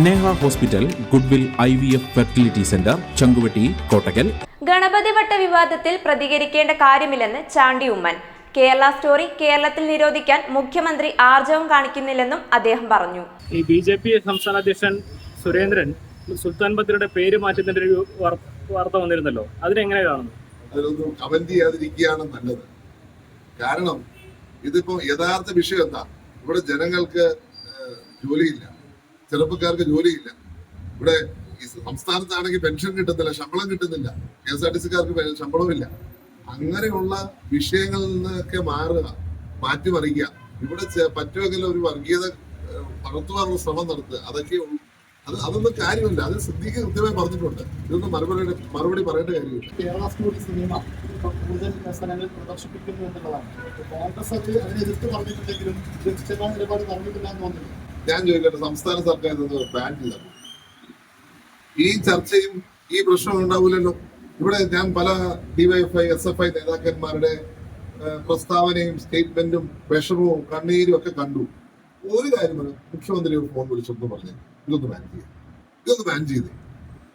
Neha hospital, goodwill IVF fertility centre, Changuvetty, Kottakkal. Ganapathi വട്ട വിവാദത്തിൽ പ്രതികരിക്കേണ്ട കാര്യമില്ലെന്ന് ചാണ്ടി ഉമ്മൻ. കേരള സ്റ്റോറി കേരളത്തിൽ നിരോധിക്കാൻ മുഖ്യമന്ത്രി ആർജവം കാണിക്കുന്നില്ലെന്നും അദ്ദേഹം പറഞ്ഞു. ഈ BJP സംസ്ഥാന അധ്യക്ഷൻ സുരേന്ദ്രൻ സുൽത്താൻ ബത്തേരിയുടെ പേര് മാറ്റുന്നതിന്റെ ഒരു വാർത്ത വന്നിരുന്നല്ലോ, അതിനെങ്ങനെ കാണുന്നു? അതിലൊന്നും കമന്റ് ചെയ്യാതിരിക്കുകയാണ് നല്ലത്. കാരണം ഇതിപ്പോ യഥാർത്ഥ വിഷയം എന്താ? ഇവിടെ ജനങ്ങൾക്ക് ജോലിയില്ല, ചെറുപ്പക്കാർക്ക് ജോലിയില്ല. ഇവിടെ സംസ്ഥാനത്താണെങ്കിൽ പെൻഷൻ കിട്ടുന്നില്ല, ശമ്പളം കിട്ടുന്നില്ല, KSRTCക്കാർക്ക് ശമ്പളമില്ല. അങ്ങനെയുള്ള വിഷയങ്ങളിൽ നിന്നൊക്കെ മാറ്റിമറിക്കുക. ഇവിടെ പറ്റുമെങ്കിൽ ഒരു വർഗീയത വളർത്തുവാനുള്ള ശ്രമം നടത്തുക. അതൊന്നും കാര്യമില്ല. അത് സിദ്ദീഖ് കൃത്യമായി പറഞ്ഞിട്ടുണ്ട്. ഇതൊന്നും മറുപടി പറയേണ്ട കാര്യമില്ല. കേരള സ്റ്റോറി സിനിമ കൂടുതൽ സ്ഥലങ്ങളിൽ പ്രദർശിപ്പിക്കുന്നു എന്നുള്ളതാണ്. കോൺഗ്രസ് അതിനെ എതിർത്ത് പറഞ്ഞിട്ടുണ്ടെങ്കിലും കൃത്യമായ നിലപാട് പറഞ്ഞിട്ടില്ല എന്ന് തോന്നുന്നു. ഞാൻ ചോദിക്കട്ടെ, സംസ്ഥാന സർക്കാർ ബാൻ ചെയ്ത ഈ ചർച്ചയും ഈ പ്രശ്നവും ഉണ്ടാവില്ലല്ലോ. ഇവിടെ ഞാൻ പല DYFI SFI നേതാക്കന്മാരുടെ പ്രസ്താവനയും സ്റ്റേറ്റ്മെന്റും വിഷമവും കണ്ണീരും ഒക്കെ കണ്ടു. ഒരു കാര്യമാണ്, മുഖ്യമന്ത്രി ഫോൺ വിളിച്ചൊന്ന് പറഞ്ഞു ഇതൊന്ന് ബാൻ ചെയ്ത്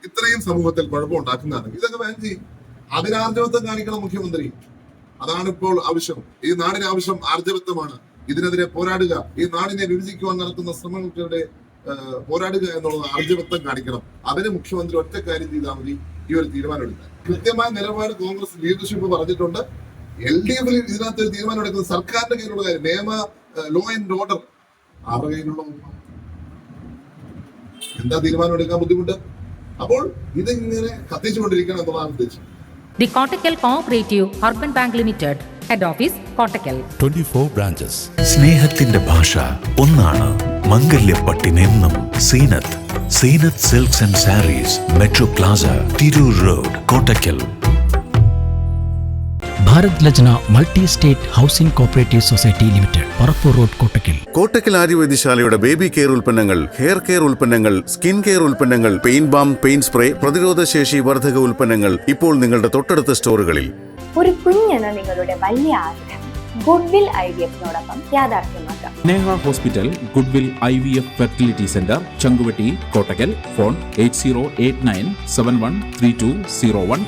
ഇത്രയും സമൂഹത്തിൽ കുഴപ്പമുണ്ടാക്കുന്നതാണ്. ഇതൊക്കെ ബാൻ ചെയ്യും. അതിനാർജവത്വം കാണിക്കണം മുഖ്യമന്ത്രി. അതാണ് ഇപ്പോൾ ആവശ്യം. ഈ നാടിന് ആവശ്യം ആർജവത്വമാണ്. ഇതിനെതിരെ പോരാടുക, ഈ നാടിനെ വിഭജിക്കുവാൻ നടത്തുന്ന ശ്രമങ്ങൾക്കെതിരെ പോരാടുക എന്നുള്ളത് ആർജവത്വം കാണിക്കണം. അതിന് മുഖ്യമന്ത്രി ഒറ്റ കാര്യം ചെയ്താൽ മതി, ഈ ഒരു തീരുമാനം എടുക്കാൻ. കൃത്യമായ നിലപാട് കോൺഗ്രസ് ലീഡർഷിപ്പ് പറഞ്ഞിട്ടുണ്ട്. LDF ഇതിനകത്ത് ഒരു തീരുമാനം എടുക്കുന്നത് സർക്കാരിന്റെ കയ്യിലുള്ള കാര്യം. ലോ ആൻഡ് ഓർഡർ ആരുടെ കയ്യിലുള്ള എന്താ തീരുമാനം എടുക്കാൻ ബുദ്ധിമുട്ട്? അപ്പോൾ ഇതിങ്ങനെ കത്തിച്ചുകൊണ്ടിരിക്കണം എന്നുള്ളതാണ് ഉദ്ദേശം. The Kottakkal Cooperative Urban Bank Limited, Head Office, Kottakkal. 24 branches. സ്നേഹത്തിന്റെ ഭാഷ ഒന്നാണ്. മംഗല്യപ്പട്ടിനെന്നും Zeenath silks and sarees, metro plaza, Tirur road, Kottakkal. Bharat Lajna multi state housing cooperative society limited, Parappur road, Kottakkal. Kottakkal ആര്യവൈദ്യശാലയുടെ ബേബി കെയർ ഉൽപ്പന്നങ്ങൾ, ഹെയർ കെയർ ഉൽപ്പന്നങ്ങൾ, സ്കിൻ കെയർ ഉൽപ്പന്നങ്ങൾ, പെയിൻ ബാം, പെയിൻ സ്പ്രേ, പ്രതിരോധശേഷി വർധക ഉൽപ്പന്നങ്ങൾ ഇപ്പോൾ നിങ്ങളുടെ തൊട്ടടുത്ത സ്റ്റോറുകളിൽ. ഒരു കുഞ്ഞെന്ന നിങ്ങളുടെ വലിയ ആഗ്രഹം ഗുഡ്വിൽ IVFനോടൊപ്പം യാഥാർത്ഥ്യമാക്കാം. Neha hospital, goodwill IVF fertility centre, Changuvetty, Kottakkal. Phone 8089713201.